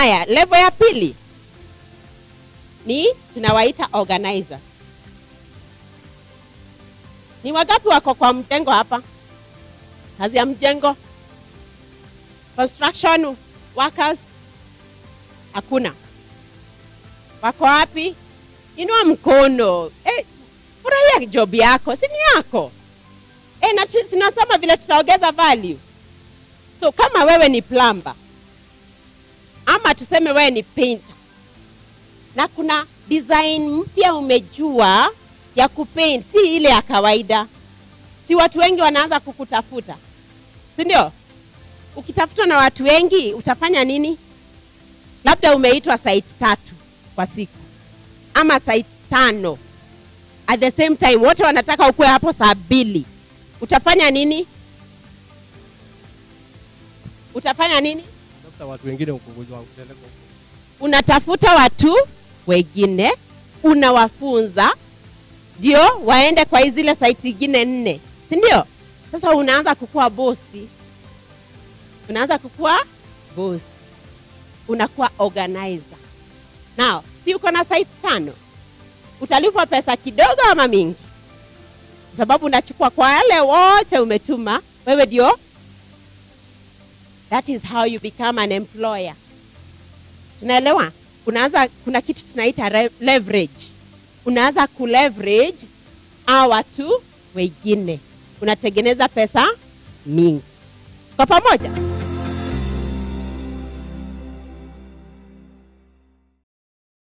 Haya, level ya pili ni tunawaita organizers. Ni wangapi wako kwa mjengo hapa? Kazi ya mjengo? Construction workers? Hakuna. Wako wapi? Inua mkono. Furahia job yako, si ni yako. Na sinasema vile tutaongeza value. So kama wewe ni plumber, ama tuseme wewe ni painter, na kuna design mpya umejua ya kupaint, si ile ya kawaida, si watu wengi wanaanza kukutafuta, si ndio? Ukitafuta na watu wengi utafanya nini? Labda umeitwa site 3 kwa siku ama site 5 at the same time, wote wanataka ukue hapo saa 2. Utafanya nini? Utafanya nini? Tafuta watu wengine ukunguzwa. Unatafuta watu wengine, unawafunza ndio waende kwa zile site zingine 4, si ndio? Sasa unaanza kukua bosi. Unaanza kukua boss. Unakuwa organizer. Now, si uko na site 5, utalipwa pesa kidogo ama mingi? Sababu unachukua kwa wale wote umetuma, wewe ndio. That is how you become an employer. Tunaelewa? Kuna kitu tunaita leverage. Unaanza kuleverage watu wengine. Unatengeneza pesa mingi. Kwa pamoja?